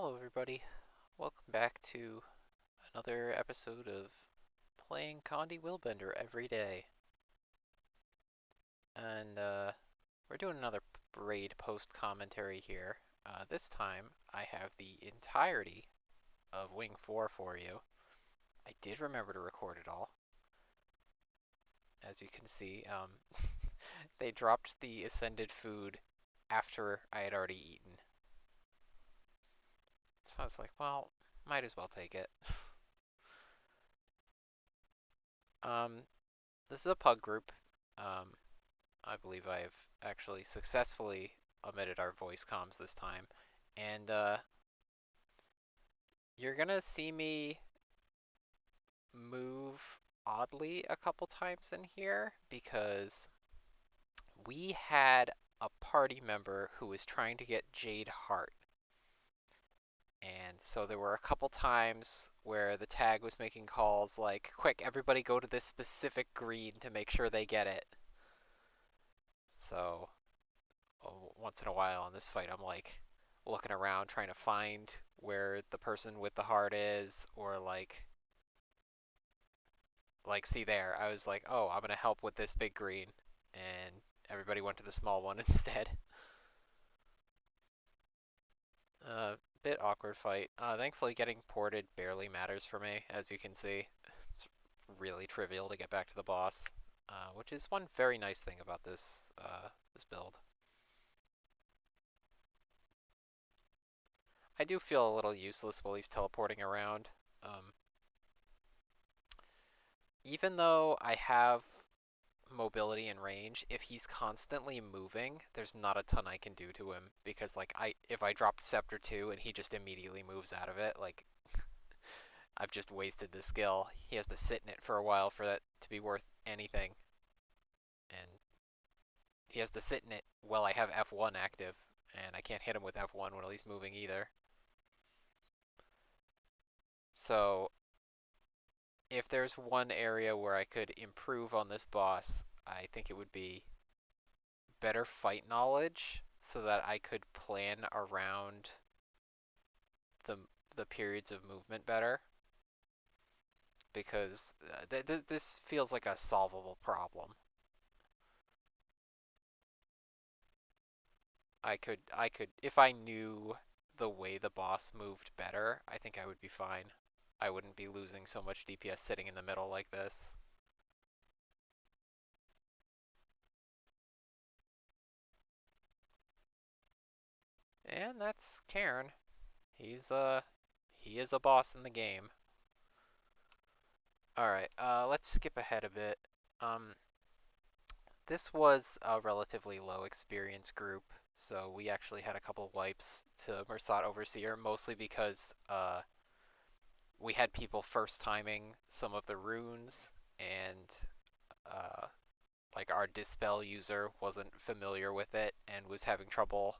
Hello, everybody. Welcome back to another episode of playing Condi Willbender every day. And we're doing another raid post commentary here. This time, I have the entirety of Wing 4 for you. I did remember to record it all. As you can see, they dropped the Ascended food after I had already eaten. So I was like, well, might as well take it. Um, this is a pug group. Um, I believe I have actually successfully omitted our voice comms this time. And you're gonna see me move oddly a couple times in here because we had a party member who was trying to get Jade Heart. And so there were a couple times where the tag was making calls like, quick, everybody go to this specific green to make sure they get it. So once in a while in this fight, I'm like looking around trying to find where the person with the heart is, or like see there, I was like, oh, I'm gonna help with this big green, and everybody went to the small one instead. Bit awkward fight. Thankfully, getting ported barely matters for me, as you can see. It's really trivial to get back to the boss, which is one very nice thing about this build. I do feel a little useless while he's teleporting around. Um, Even though I have mobility and range, if he's constantly moving, there's not a ton I can do to him because like if I dropped Scepter 2 and he just immediately moves out of it, like I've just wasted the skill. He has to sit in it for a while for that to be worth anything. And he has to sit in it while I have F1 active, and I can't hit him with F1 while he's moving either. So if there's one area where I could improve on this boss, I think it would be better fight knowledge so that I could plan around the the periods of movement better because this feels like a solvable problem. I could if I knew the way the boss moved better, I think I would be fine. I wouldn't be losing so much DPS sitting in the middle like this. And that's Cairn. He's he is a boss in the game. All right, let's skip ahead a bit. Um, This was a relatively low experience group, so we actually had a couple wipes to Mursaat Overseer, mostly because we had people first timing some of the runes, and uh, like our Dispel user wasn't familiar with it and was having trouble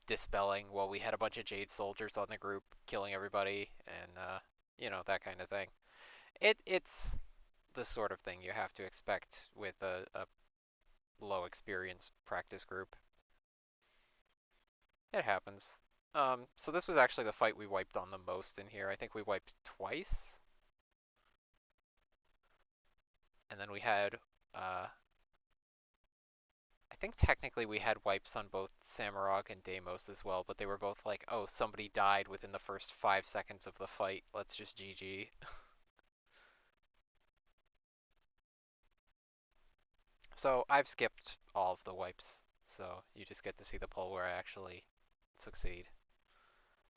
dispelling while we had a bunch of Jade soldiers on the group killing everybody, and you know, that kind of thing. It's the sort of thing you have to expect with a low experience practice group. It happens. So this was actually the fight we wiped on the most in here. I think we wiped twice. And then we had, I think technically we had wipes on both Samarog and Deimos as well, but they were both like, oh, somebody died within the first 5 seconds of the fight. Let's just GG. So I've skipped all of the wipes, so you just get to see the pull where I actually succeed.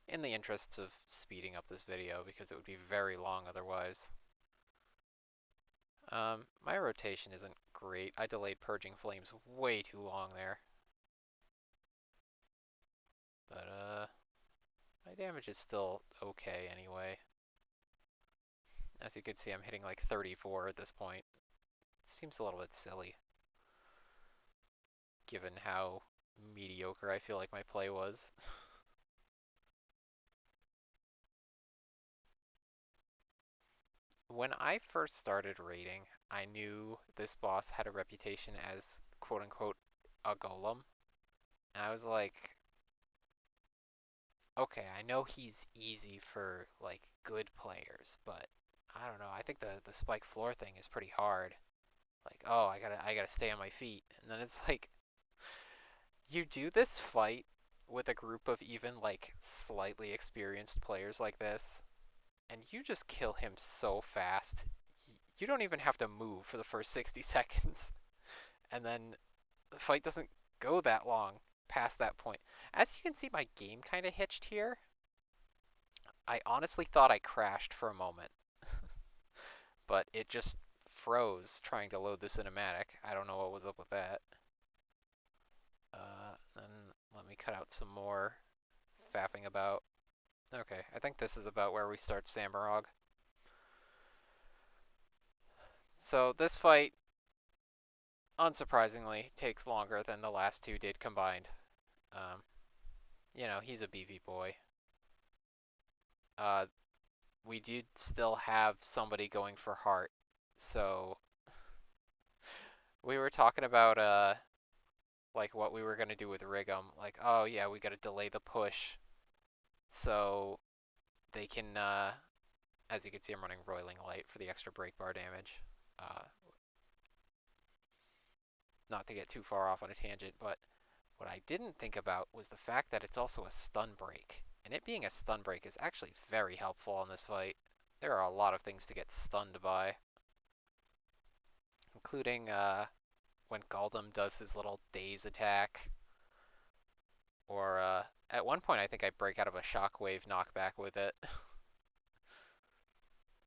In the interests of speeding up this video, because it would be very long otherwise. My rotation isn't great. I delayed Purging Flames way too long there. But, my damage is still okay anyway. As you can see, I'm hitting like 34 at this point. Seems a little bit silly, given how mediocre I feel like my play was. When I first started raiding, I knew this boss had a reputation as quote-unquote a golem. And I was like, okay, I know he's easy for like good players, but I don't know. I think the spike floor thing is pretty hard. Like, oh, I gotta stay on my feet, and then it's like you do this fight with a group of even like slightly experienced players like this, and you just kill him so fast. You don't even have to move for the first 60 seconds, and then the fight doesn't go that long past that point. As you can see, my game kind of hitched here. I honestly thought I crashed for a moment, but it just froze trying to load the cinematic. I don't know what was up with that. Then let me cut out some more faffing about. Okay, I think this is about where we start Samarog. So this fight, unsurprisingly, takes longer than the last two did combined. Um, he's a BV boy. Uh, we did still have somebody going for heart, so we were talking about like what we were gonna do with Rig'em. Like, oh yeah, we gotta delay the push so they can. As you can see, I'm running Roiling Light for the extra break bar damage. Uh, Not to get too far off on a tangent, but what I didn't think about was the fact that it's also a stun break. And it being a stun break is actually very helpful in this fight. There are a lot of things to get stunned by, including when Galdem does his little daze attack, or at one point I think I break out of a shockwave knockback with it.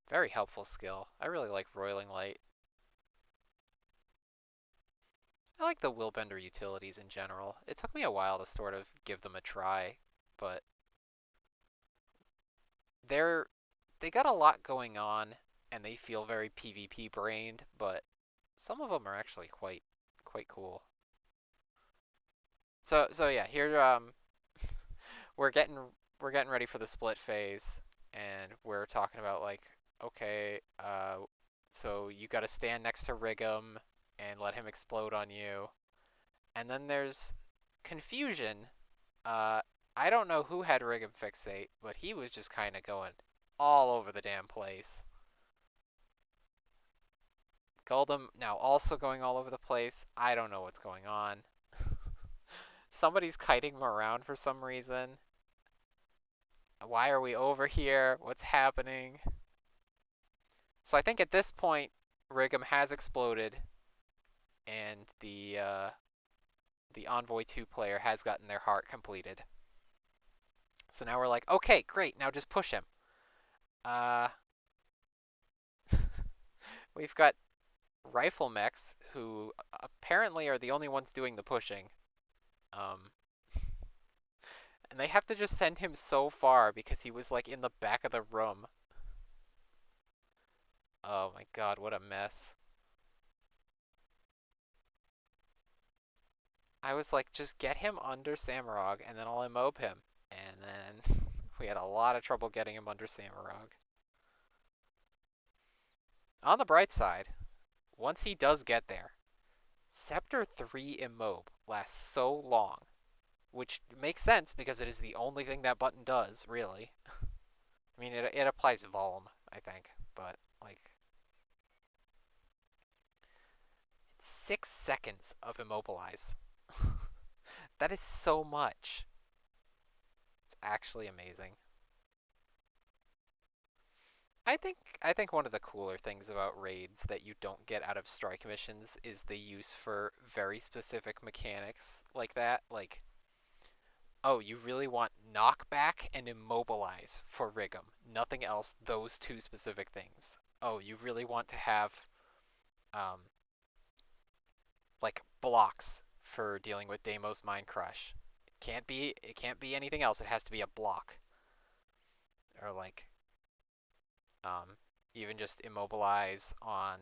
Very helpful skill. I really like Roiling Light. I like the Willbender utilities in general. It took me a while to sort of give them a try, but they're they got a lot going on and they feel very PvP brained, but some of them are actually quite cool. So yeah, here we're getting we're getting ready for the split phase, and we're talking about like, okay, so you got to stand next to Rig'em and let him explode on you, and then there's confusion. Uh, I don't know who had Rig'em fixate, but he was just kind of going all over the damn place. Galdem now also going all over the place. I don't know what's going on. Somebody's kiting him around for some reason. Why are we over here? What's happening? So I think at this point, Rig'em has exploded, and the Envoy 2 player has gotten their heart completed. So now we're like, okay, great, now just push him. Uh, we've got rifle mechs who apparently are the only ones doing the pushing. Um, and they have to just send him so far because he was like in the back of the room. Oh my god, what a mess. I was like, just get him under Samarog and then I'll immob him. And then we had a lot of trouble getting him under Samarog. On the bright side, once he does get there, Scepter 3 immob lasts so long, which makes sense because it is the only thing that button does, really. I mean, it applies Vuln, I think, but like 6 seconds of immobilize. That is so much. It's actually amazing. I think one of the cooler things about raids that you don't get out of strike missions is the use for very specific mechanics like that. Like, oh, you really want knockback and immobilize for Rig'em. Nothing else, those two specific things. Oh, you really want to have um like blocks for dealing with Deimos Mind Crush. It can't be anything else. It has to be a block. Or like um even just immobilize on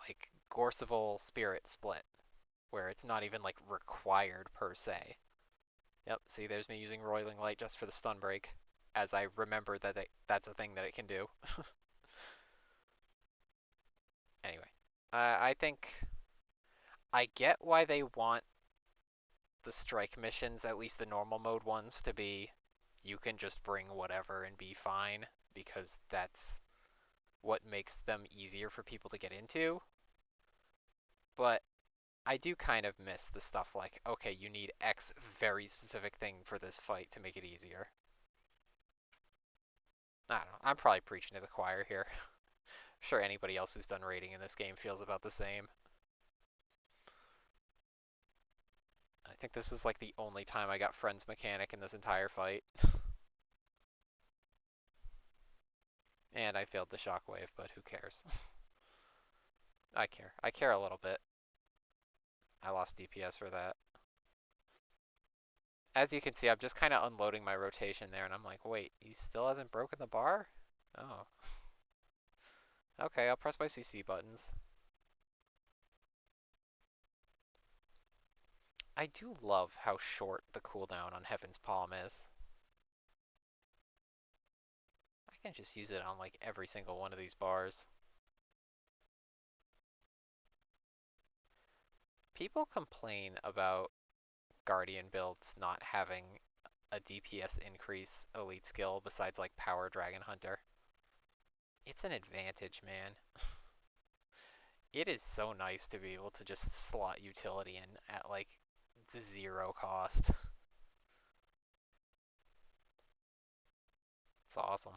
like Gorseval Spirit Split, where it's not even like required per se. Yep, see, there's me using Roiling Light just for the stun break, as I remember that that's a thing that it can do. Anyway, I think I get why they want the strike missions, at least the normal mode ones, to be you can just bring whatever and be fine because that's what makes them easier for people to get into. But I do kind of miss the stuff like, okay, you need X very specific thing for this fight to make it easier. I don't know. I'm probably preaching to the choir here. I'm sure anybody else who's done raiding in this game feels about the same. I think this is like the only time I got Friends mechanic in this entire fight. And I failed the shockwave, but who cares? I care. I care a little bit. I lost DPS for that. As you can see, I'm just kind of unloading my rotation there, and I'm like, wait, he still hasn't broken the bar? Oh. Okay, I'll press my CC buttons. I do love how short the cooldown on Heaven's Palm is. I can just use it on like every single one of these bars. People complain about Guardian builds not having a DPS increase elite skill besides like Power Dragon Hunter. It's an advantage, man. It is so nice to be able to just slot utility in at like zero cost. It's awesome.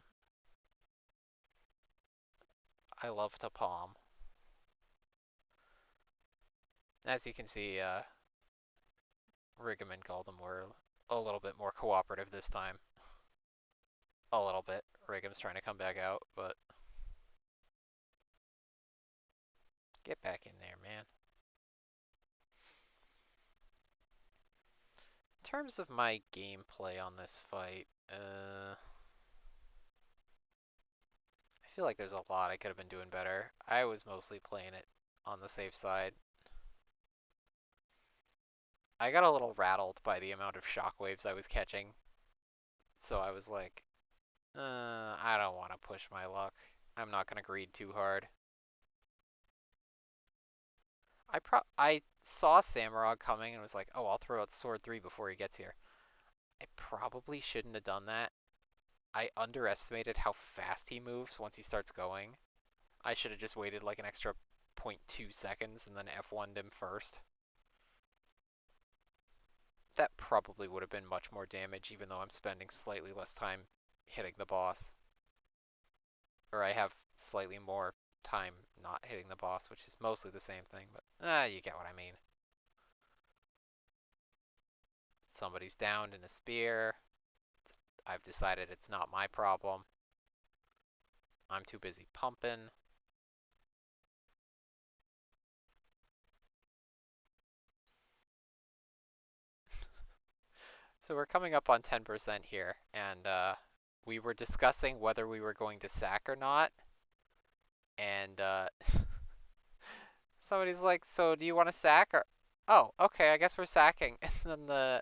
I love to palm. As you can see, Rigum and Galdem were a little bit more cooperative this time. A little bit. Rigum's trying to come back out, but get back in there, man. In terms of my gameplay on this fight, I feel like there's a lot I could have been doing better. I was mostly playing it on the safe side. I got a little rattled by the amount of shockwaves I was catching, so I was like, I don't want to push my luck. I'm not going to greed too hard. I saw Samarog coming and was like, oh, I'll throw out Sword 3 before he gets here. I probably shouldn't have done that. I underestimated how fast he moves once he starts going. I should have just waited like an extra 0.2 seconds and then F1'd him first. That probably would have been much more damage even though I'm spending slightly less time hitting the boss. Or I have slightly more time not hitting the boss, which is mostly the same thing, but you get what I mean. Somebody's downed in a spear. I've decided it's not my problem. I'm too busy pumping. So we're coming up on 10% here, and we were discussing whether we were going to sack or not, and somebody's like, "So do you want to sack or?" Oh, okay, I guess we're sacking. And then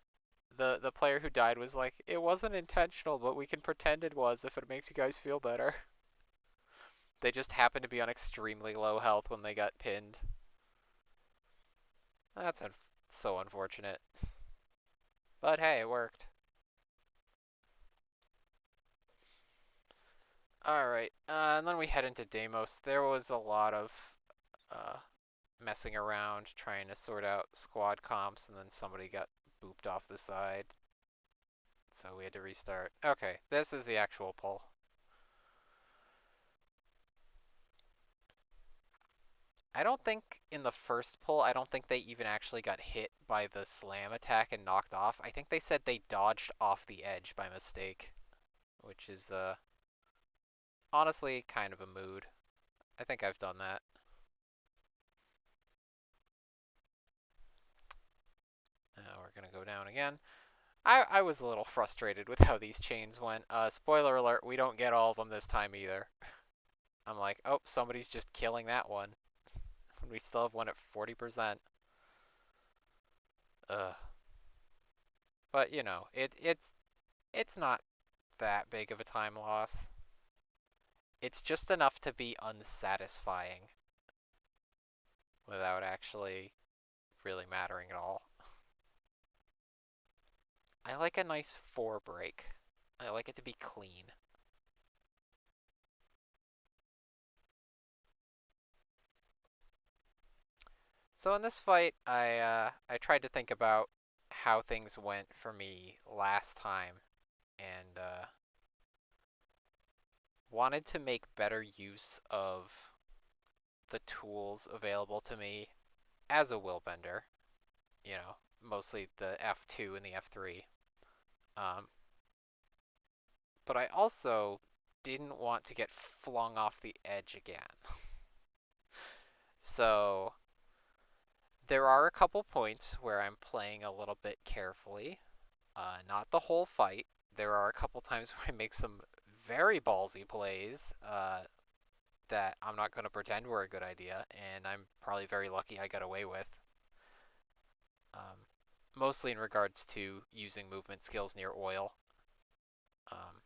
the player who died was like, "It wasn't intentional, but we can pretend it was if it makes you guys feel better." They just happened to be on extremely low health when they got pinned. That's so unfortunate. But hey, it worked. Alright, and then we head into Deimos. There was a lot of uh, messing around, trying to sort out squad comps, and then somebody got booped off the side. So we had to restart. Okay, this is the actual pull. I don't think in the first pull, I don't think they even actually got hit by the slam attack and knocked off. I think they said they dodged off the edge by mistake, which is honestly kind of a mood. I think I've done that. Now we're gonna go down again. I was a little frustrated with how these chains went. Spoiler alert, we don't get all of them this time either. I'm like, oh, somebody's just killing that one. We still have one at 40%. Ugh. But you know, it's not that big of a time loss. It's just enough to be unsatisfying without actually really mattering at all. I like a nice 4 break. like it to be clean. So in this fight, I tried to think about how things went for me last time, and wanted to make better use of the tools available to me as a willbender. You know, mostly the F2 and the F3. Um, but I also didn't want to get flung off the edge again. So there are a couple points where I'm playing a little bit carefully. Not the whole fight. There are a couple times where I make some very ballsy plays that I'm not going to pretend were a good idea, and I'm probably very lucky I got away with. Um, Mostly in regards to using movement skills near oil. Um,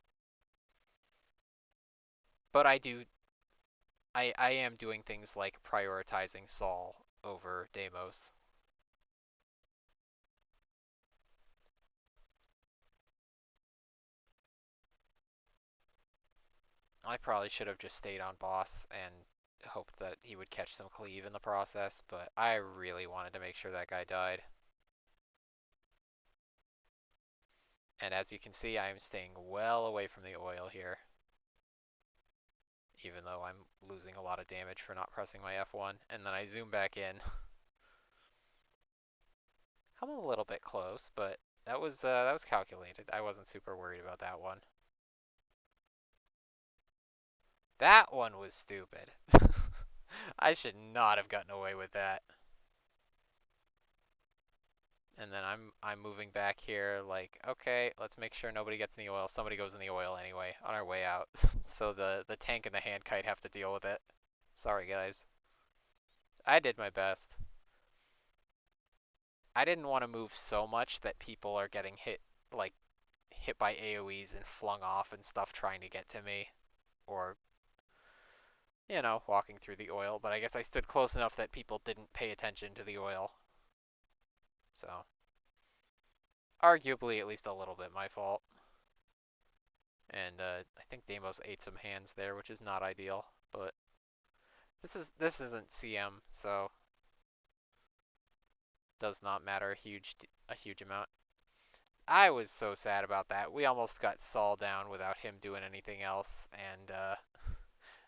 but I am doing things like prioritizing Saul over Deimos. I probably should have just stayed on boss and hoped that he would catch some cleave in the process, but I really wanted to make sure that guy died. And as you can see, I am staying well away from the oil here, even though I'm losing a lot of damage for not pressing my F1. And then I zoom back in. I'm a little bit close, but that was calculated. I wasn't super worried about that one. That one was stupid. I should not have gotten away with that. And then I'm moving back here like, okay, let's make sure nobody gets in the oil. Somebody goes in the oil anyway on our way out. So the tank and the hand kite have to deal with it. Sorry guys. I did my best. I didn't want to move so much that people are getting like hit by AoEs and flung off and stuff trying to get to me, or walking through the oil, but I guess I stood close enough that people didn't pay attention to the oil. So, arguably at least a little bit my fault. And I think Deimos ate some hands there, which is not ideal, but this isn't CM, so does not matter a huge amount. I was so sad about that. We almost got Saul down without him doing anything else, and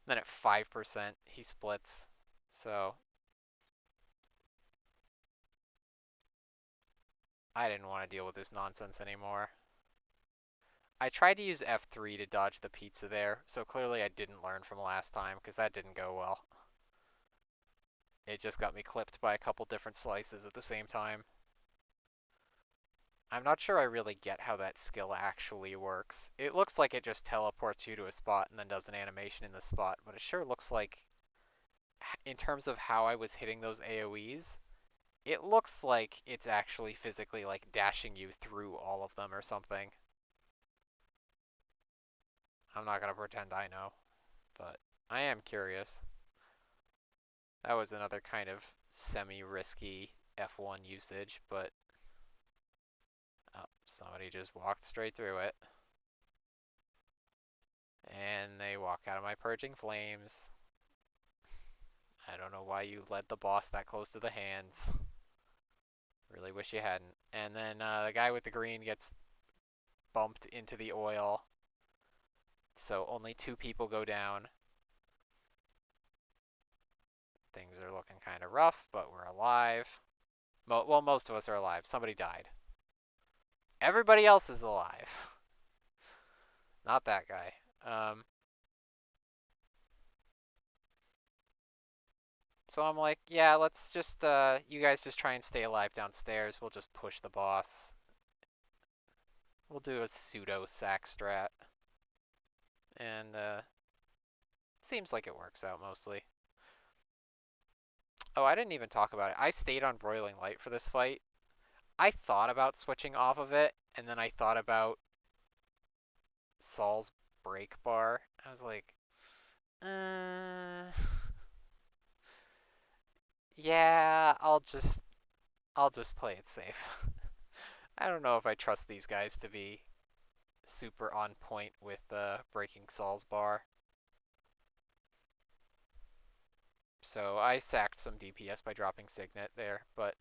then at 5% he splits. So I didn't want to deal with this nonsense anymore. I tried to use F3 to dodge the pizza there, so clearly I didn't learn from last time, because that didn't go well. It just got me clipped by a couple different slices at the same time. I'm not sure I really get how that skill actually works. It looks like it just teleports you to a spot and then does an animation in the spot, but it sure looks like, in terms of how I was hitting those AoEs, it looks like it's actually physically like dashing you through all of them or something. I'm not gonna pretend I know, but I am curious. That was another kind of semi-risky F1 usage, but oh, somebody just walked straight through it. And they walk out of my purging flames. I don't know why you led the boss that close to the hands. Really wish you hadn't. And then the guy with the green gets bumped into the oil. So only 2 people go down. Things are looking kind of rough, but we're alive. Well, most of us are alive. Somebody died. Everybody else is alive. Not that guy. So I'm like, yeah, let's just, you guys just try and stay alive downstairs. We'll just push the boss. We'll do a pseudo sack strat. And, seems like it works out mostly. Oh, I didn't even talk about it. I stayed on Broiling Light for this fight. I thought about switching off of it, and then I thought about Saul's break bar. I was like, yeah, I'll just play it safe. I don't know if I trust these guys to be super on point with breaking Saul's bar. So I sacked some DPS by dropping Signet there, but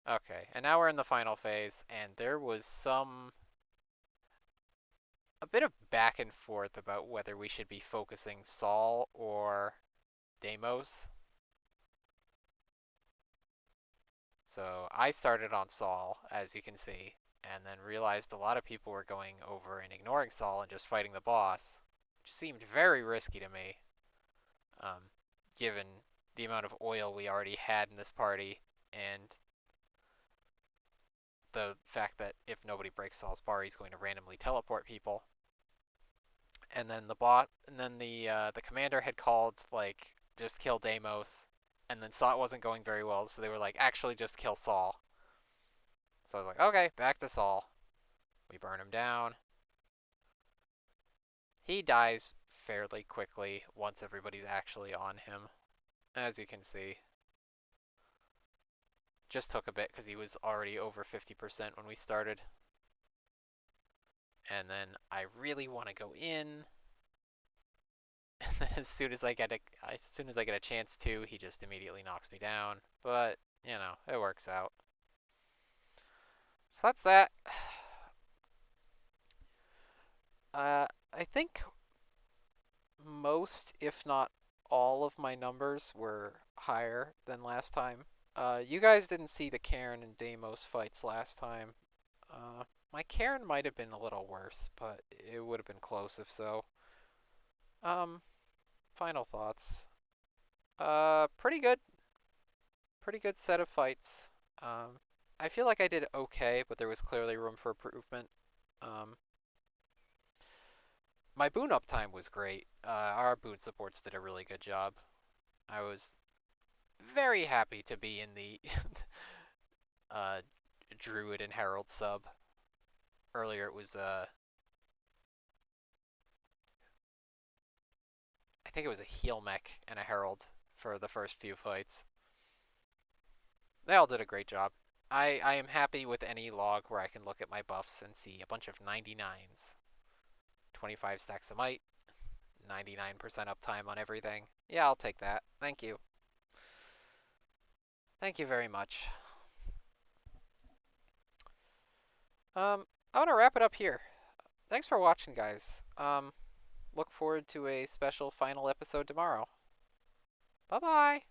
okay. And now we're in the final phase, and there was a bit of back and forth about whether we should be focusing Saul or Deimos. So I started on Saul, as you can see, and then realized a lot of people were going over and ignoring Saul and just fighting the boss, which seemed very risky to me, um, given the amount of oil we already had in this party and the fact that if nobody breaks Saul's bar, he's going to randomly teleport people. And then the commander had called like just kill Deimos, and then saw it wasn't going very well, so they were like actually just kill Saul. So I was like, okay, back to Saul. We burn him down. He dies fairly quickly once everybody's actually on him, as you can see. Just took a bit because he was already over 50% when we started. And then I really want to go in. And then as soon as I get a chance to, he just immediately knocks me down. But you know, it works out. So that's that. I think most, if not all, of my numbers were higher than last time. You guys didn't see the Cairn and Deimos fights last time. My Cairn might have been a little worse, but it would have been close if so. Um, Final thoughts. Pretty good. Pretty good set of fights. Um, I feel like I did okay, but there was clearly room for improvement. Um, my boon uptime was great. Our boon supports did a really good job. I was very happy to be in the uh, Druid and Herald sub. Earlier it was I think it was a heal mech and a Herald for the first few fights. They all did a great job. I am happy with any log where I can look at my buffs and see a bunch of 99s. 25 stacks of might, 99% uptime on everything. Yeah, I'll take that. Thank you. Thank you very much. I want to wrap it up here. Thanks for watching, guys. Look forward to a special final episode tomorrow. Bye-bye.